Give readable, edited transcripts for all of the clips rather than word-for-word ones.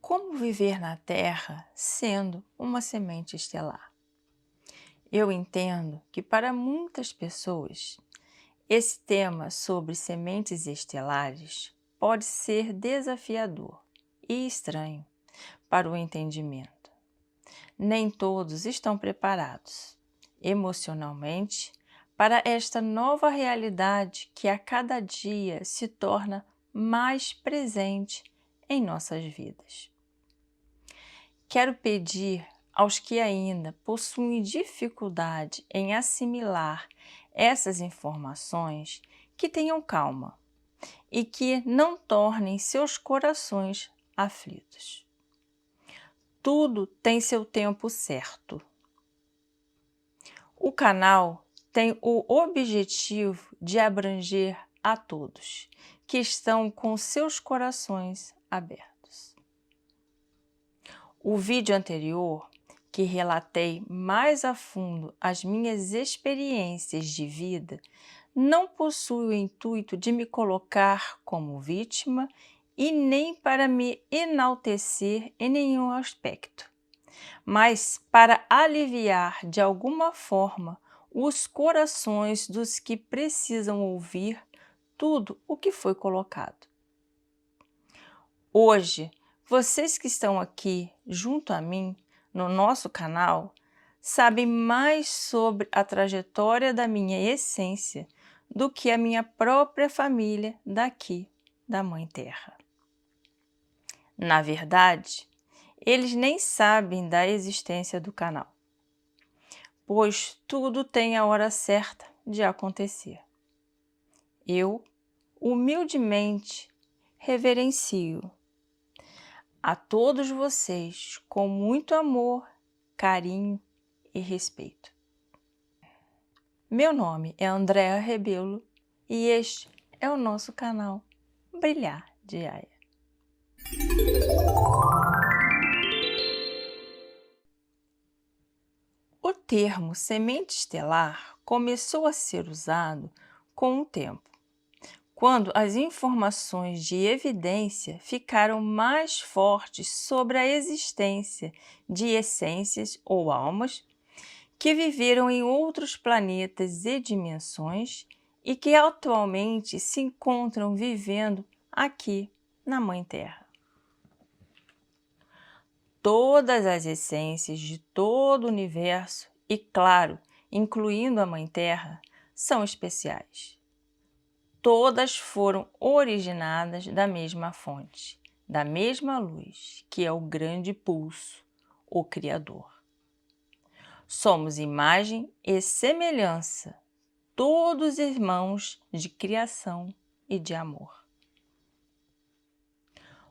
Como viver na Terra sendo uma semente estelar? Eu entendo que para muitas pessoas, esse tema sobre sementes estelares pode ser desafiador e estranho para o entendimento. Nem todos estão preparados emocionalmente para esta nova realidade que a cada dia se torna mais presente em nossas vidas. Quero pedir aos que ainda possuem dificuldade em assimilar essas informações que tenham calma e que não tornem seus corações aflitos. Tudo tem seu tempo certo. O canal tem o objetivo de abranger a todos que estão com seus corações abertos. O vídeo anterior, que relatei mais a fundo as minhas experiências de vida, não possui o intuito de me colocar como vítima e nem para me enaltecer em nenhum aspecto, mas para aliviar de alguma forma os corações dos que precisam ouvir tudo o que foi colocado. Hoje, vocês que estão aqui junto a mim, no nosso canal, sabem mais sobre a trajetória da minha essência do que a minha própria família daqui da Mãe Terra. Na verdade, eles nem sabem da existência do canal, pois tudo tem a hora certa de acontecer. Eu, humildemente, reverencio a todos vocês com muito amor, carinho e respeito. Meu nome é Andréa Rebelo e este é o nosso canal Brilhar Diária. O termo semente estelar começou a ser usado com o tempo, quando as informações de evidência ficaram mais fortes sobre a existência de essências ou almas que viveram em outros planetas e dimensões e que atualmente se encontram vivendo aqui na Mãe Terra. Todas as essências de todo o universo, e claro, incluindo a Mãe Terra, são especiais. Todas foram originadas da mesma fonte, da mesma luz, que é o grande pulso, o Criador. Somos imagem e semelhança, todos irmãos de criação e de amor.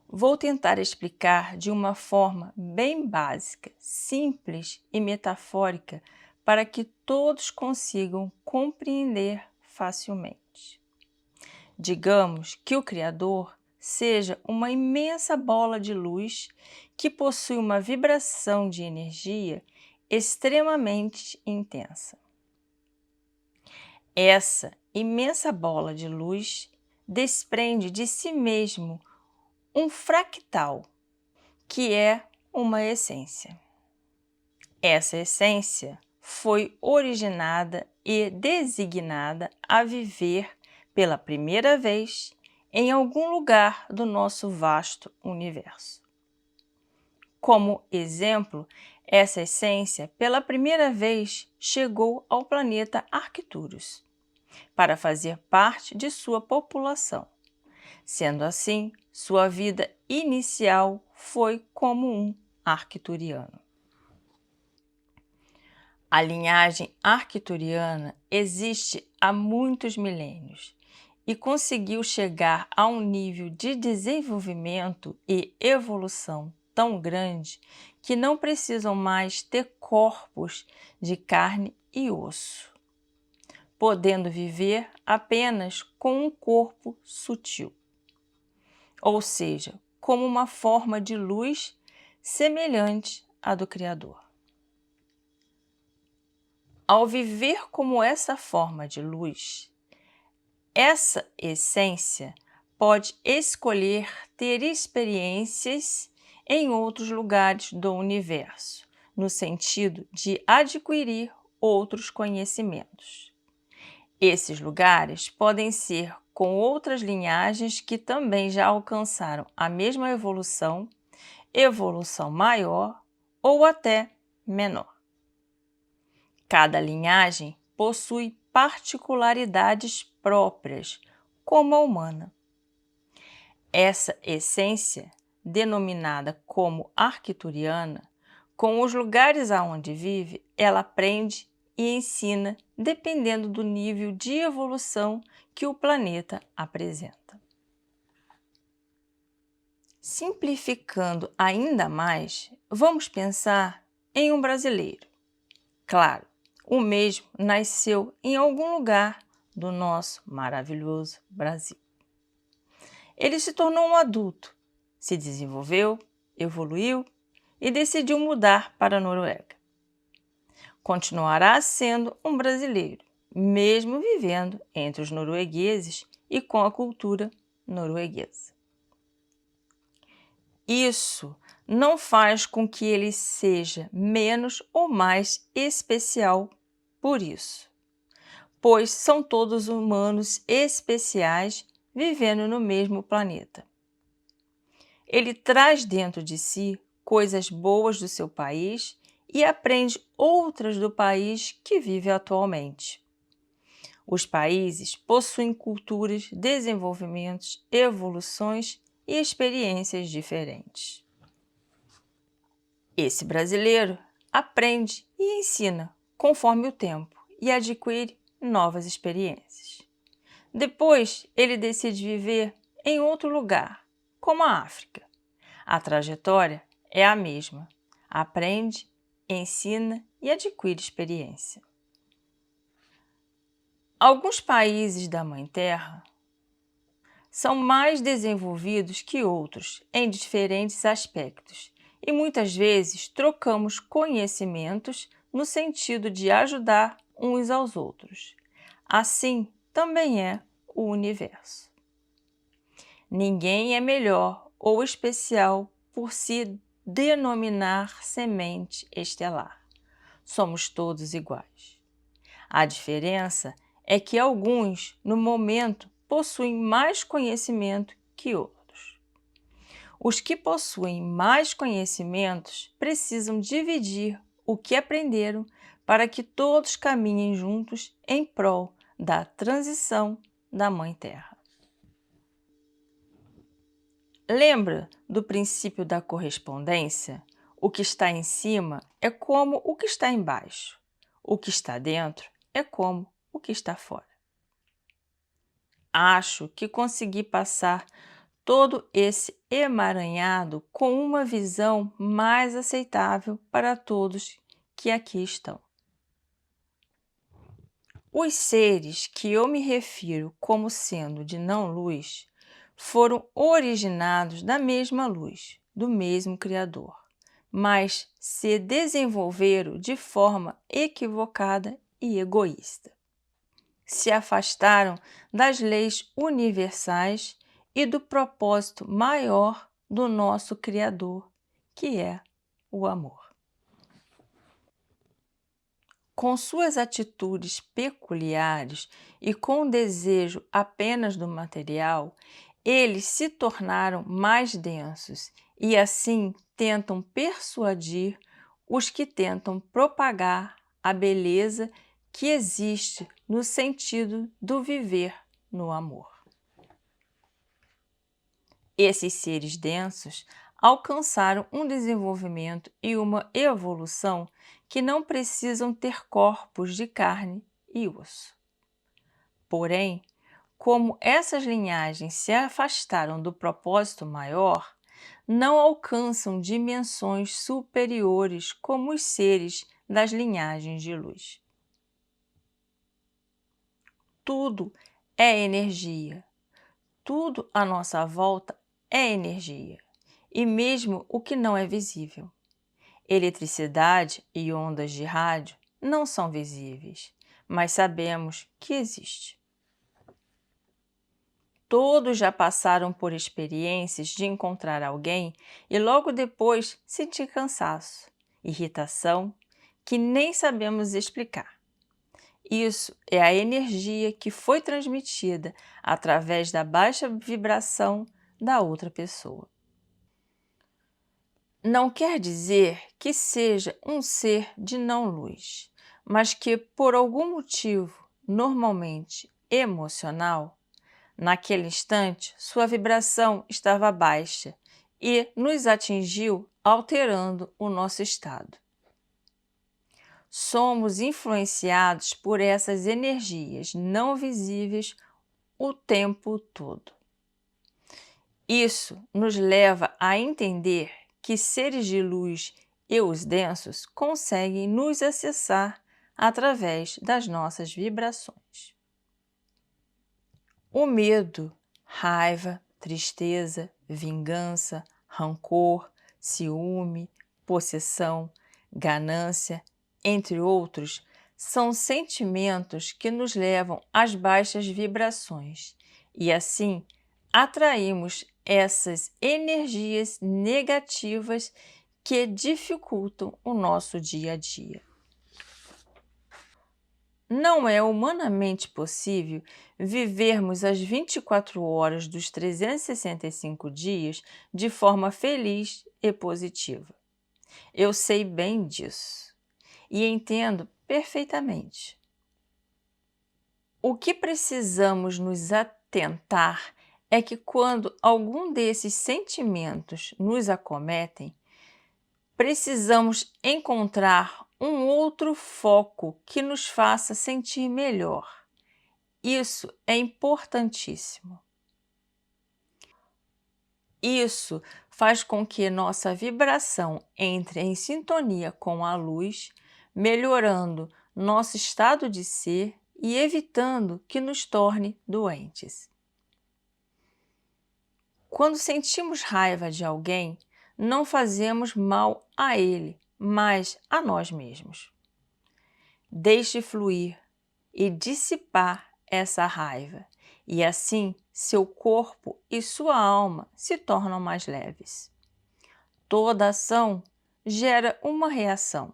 Vou tentar explicar de uma forma bem básica, simples e metafórica para que todos consigam compreender facilmente. Digamos que o Criador seja uma imensa bola de luz que possui uma vibração de energia extremamente intensa. Essa imensa bola de luz desprende de si mesmo um fractal, que é uma essência. Essa essência foi originada e designada a viver pela primeira vez em algum lugar do nosso vasto universo. Como exemplo, essa essência pela primeira vez chegou ao planeta Arcturus para fazer parte de sua população. Sendo assim, sua vida inicial foi como um arcturiano. A linhagem arcturiana existe há muitos milênios e conseguiu chegar a um nível de desenvolvimento e evolução tão grande que não precisam mais ter corpos de carne e osso, podendo viver apenas com um corpo sutil, ou seja, como uma forma de luz semelhante à do Criador. Ao viver como essa forma de luz, essa essência pode escolher ter experiências em outros lugares do universo, no sentido de adquirir outros conhecimentos. Esses lugares podem ser com outras linhagens que também já alcançaram a mesma evolução, evolução maior ou até menor. Cada linhagem possui particularidades próprias, como a humana. Essa essência, denominada como arcturiana, com os lugares aonde vive, ela aprende e ensina dependendo do nível de evolução que o planeta apresenta. Simplificando ainda mais, vamos pensar em um brasileiro. Claro, o mesmo nasceu em algum lugar do nosso maravilhoso Brasil. Ele se tornou um adulto, se desenvolveu, evoluiu e decidiu mudar para a Noruega. Continuará sendo um brasileiro, mesmo vivendo entre os noruegueses e com a cultura norueguesa. Isso não faz com que ele seja menos ou mais especial por isso, pois são todos humanos especiais vivendo no mesmo planeta. Ele traz dentro de si coisas boas do seu país e aprende outras do país que vive atualmente. Os países possuem culturas, desenvolvimentos, evoluções e experiências diferentes. Esse brasileiro aprende e ensina conforme o tempo e adquire novas experiências. Depois, ele decide viver em outro lugar, como a África. A trajetória é a mesma. Aprende, ensina e adquire experiência. Alguns países da Mãe Terra são mais desenvolvidos que outros em diferentes aspectos e muitas vezes trocamos conhecimentos no sentido de ajudar uns aos outros. Assim também é o universo. Ninguém é melhor ou especial por se denominar semente estelar. Somos todos iguais. A diferença é que alguns, no momento, possuem mais conhecimento que outros. Os que possuem mais conhecimentos precisam dividir o que aprenderam para que todos caminhem juntos em prol da transição da Mãe Terra. Lembra do princípio da correspondência? O que está em cima é como o que está embaixo. O que está dentro é como o que está fora. Acho que consegui passar todo esse emaranhado com uma visão mais aceitável para todos que aqui estão. Os seres que eu me refiro como sendo de não-luz foram originados da mesma luz, do mesmo Criador, mas se desenvolveram de forma equivocada e egoísta. Se afastaram das leis universais e do propósito maior do nosso Criador, que é o amor. Com suas atitudes peculiares e com o desejo apenas do material, eles se tornaram mais densos e assim tentam persuadir os que tentam propagar a beleza que existe no sentido do viver no amor. Esses seres densos alcançaram um desenvolvimento e uma evolução que não precisam ter corpos de carne e osso. Porém, como essas linhagens se afastaram do propósito maior, não alcançam dimensões superiores como os seres das linhagens de luz. Tudo é energia. Tudo à nossa volta é energia, e mesmo o que não é visível. Eletricidade e ondas de rádio não são visíveis, mas sabemos que existe. Todos já passaram por experiências de encontrar alguém e logo depois sentir cansaço, irritação, que nem sabemos explicar. Isso é a energia que foi transmitida através da baixa vibração da outra pessoa. Não quer dizer que seja um ser de não-luz, mas que, por algum motivo, normalmente emocional, naquele instante sua vibração estava baixa e nos atingiu, alterando o nosso estado. Somos influenciados por essas energias não visíveis o tempo todo. Isso nos leva a entender que seres de luz e os densos conseguem nos acessar através das nossas vibrações. O medo, raiva, tristeza, vingança, rancor, ciúme, possessão, ganância, entre outros, são sentimentos que nos levam às baixas vibrações e, assim, atraímos essas energias negativas que dificultam o nosso dia a dia. Não é humanamente possível vivermos as 24 horas dos 365 dias de forma feliz e positiva. Eu sei bem disso e entendo perfeitamente. O que precisamos nos atentar é que quando algum desses sentimentos nos acometem, precisamos encontrar um outro foco que nos faça sentir melhor. Isso é importantíssimo. Isso faz com que nossa vibração entre em sintonia com a luz, melhorando nosso estado de ser e evitando que nos torne doentes. Quando sentimos raiva de alguém, não fazemos mal a ele, mas a nós mesmos. Deixe fluir e dissipar essa raiva, e assim seu corpo e sua alma se tornam mais leves. Toda ação gera uma reação,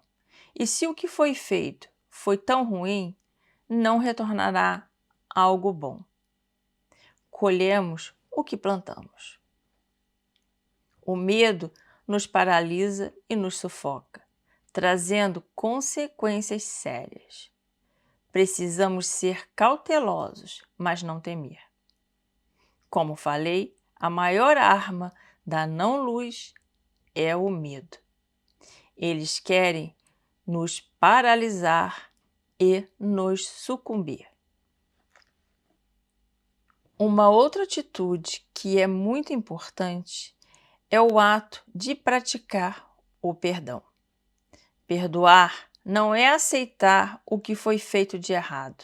e se o que foi feito foi tão ruim, não retornará algo bom. Colhemos o que plantamos. O medo nos paralisa e nos sufoca, trazendo consequências sérias. Precisamos ser cautelosos, mas não temer. Como falei, a maior arma da não-luz é o medo. Eles querem nos paralisar e nos sucumbir. Uma outra atitude que é muito importante é o ato de praticar o perdão. Perdoar não é aceitar o que foi feito de errado,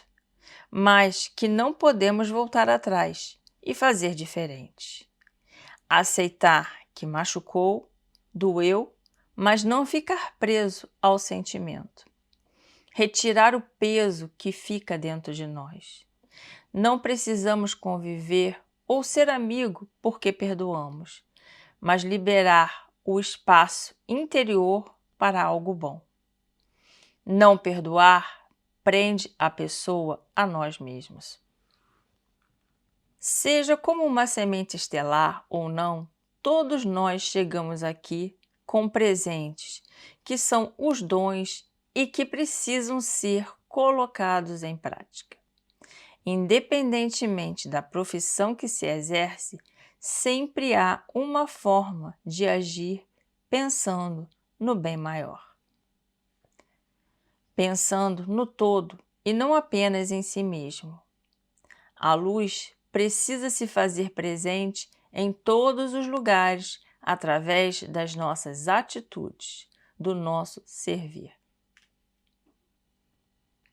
mas que não podemos voltar atrás e fazer diferente. Aceitar que machucou, doeu, mas não ficar preso ao sentimento. Retirar o peso que fica dentro de nós. Não precisamos conviver ou ser amigo porque perdoamos, mas liberar o espaço interior para algo bom. Não perdoar prende a pessoa a nós mesmos. Seja como uma semente estelar ou não, todos nós chegamos aqui com presentes, que são os dons e que precisam ser colocados em prática. Independentemente da profissão que se exerce, sempre há uma forma de agir pensando no bem maior. Pensando no todo e não apenas em si mesmo. A luz precisa se fazer presente em todos os lugares através das nossas atitudes, do nosso servir.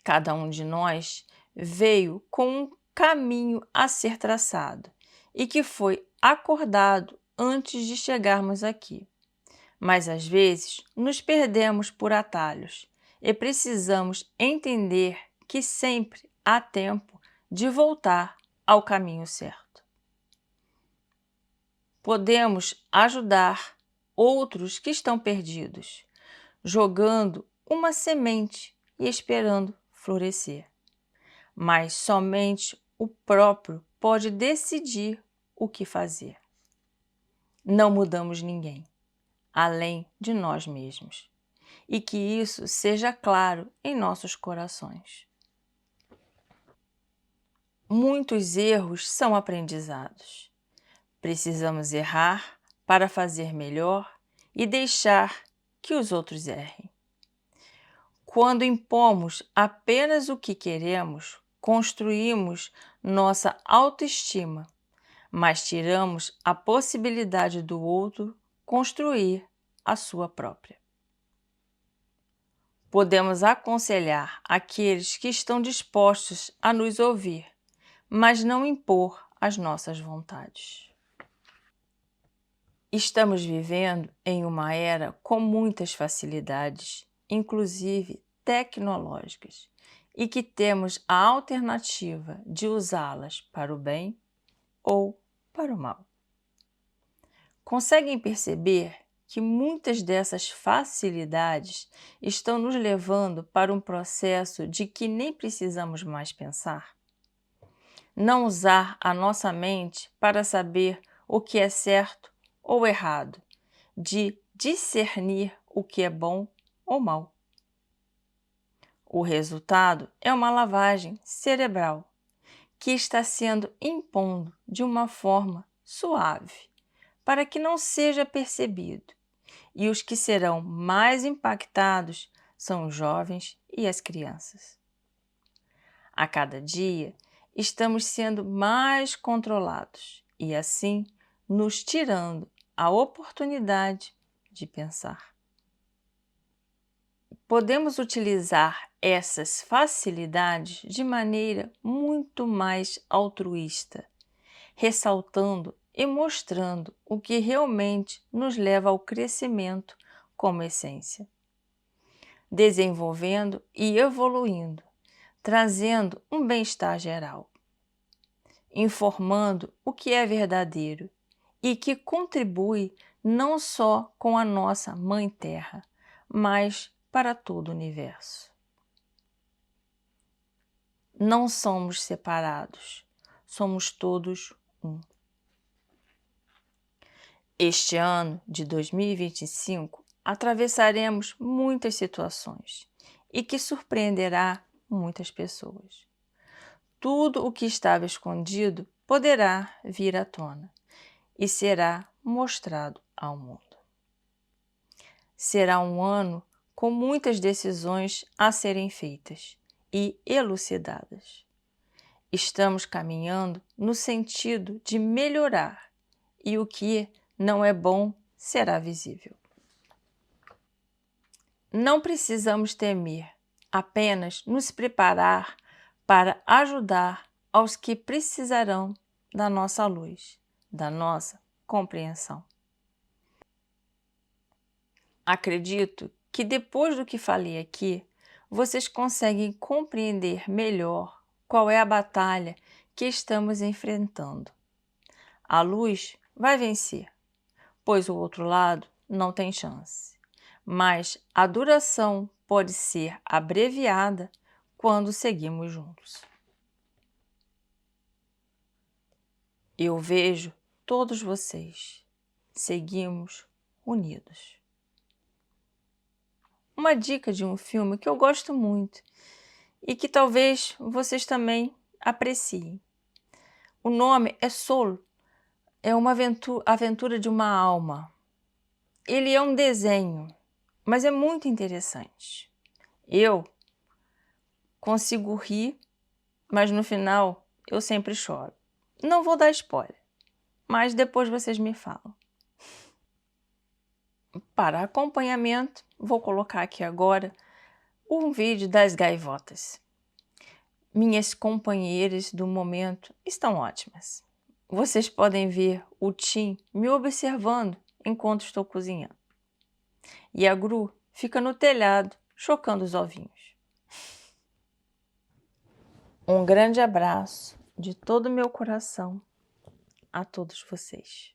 Cada um de nós veio com um caminho a ser traçado e que foi acordado antes de chegarmos aqui. Mas às vezes nos perdemos por atalhos e precisamos entender que sempre há tempo de voltar ao caminho certo. podemos ajudar outros que estão perdidos, jogando uma semente e esperando florescer. Mas somente o próprio pode decidir o que fazer. Não mudamos ninguém, além de nós mesmos. E que isso seja claro em nossos corações. Muitos erros são aprendizados. Precisamos errar para fazer melhor e deixar que os outros errem. Quando impomos apenas o que queremos, construímos nossa autoestima, mas tiramos a possibilidade do outro construir a sua própria. Podemos aconselhar aqueles que estão dispostos a nos ouvir, mas não impor as nossas vontades. Estamos vivendo em uma era com muitas facilidades, inclusive tecnológicas, e que temos a alternativa de usá-las para o bem ou para o mal. Conseguem perceber que muitas dessas facilidades estão nos levando para um processo de que nem precisamos mais pensar? Não usar a nossa mente para saber o que é certo ou errado, de discernir o que é bom ou mal. O resultado é uma lavagem cerebral que está sendo impondo de uma forma suave, para que não seja percebido, e os que serão mais impactados são os jovens e as crianças. A cada dia, estamos sendo mais controlados e, assim, nos tirando a oportunidade de pensar. Podemos utilizar essas facilidades de maneira muito mais altruísta, ressaltando e mostrando o que realmente nos leva ao crescimento como essência, desenvolvendo e evoluindo, trazendo um bem-estar geral, informando o que é verdadeiro e que contribui não só com a nossa Mãe Terra, mas para todo o universo. Não somos separados, somos todos um. Este ano de 2025, atravessaremos muitas situações e que surpreenderá muitas pessoas. Tudo o que estava escondido poderá vir à tona e será mostrado ao mundo. Será um ano com muitas decisões a serem feitas e elucidadas. Estamos caminhando no sentido de melhorar e o que não é bom será visível. Não precisamos temer, apenas nos preparar para ajudar aos que precisarão da nossa luz, da nossa compreensão. Acredito que depois do que falei aqui, vocês conseguem compreender melhor qual é a batalha que estamos enfrentando. A luz vai vencer, pois o outro lado não tem chance. Mas a duração pode ser abreviada quando seguimos juntos. Eu vejo todos vocês. Seguimos unidos. Uma dica de um filme que eu gosto muito e que talvez vocês também apreciem. O nome é Soul, é uma aventura de uma alma. Ele é um desenho, mas é muito interessante. Eu consigo rir, mas no final eu sempre choro. Não vou dar spoiler, mas depois vocês me falam. Para acompanhamento, vou colocar aqui agora um vídeo das gaivotas. Minhas companheiras do momento estão ótimas. Vocês podem ver o Tim me observando enquanto estou cozinhando. E a Gru fica no telhado, chocando os ovinhos. Um grande abraço de todo o meu coração a todos vocês.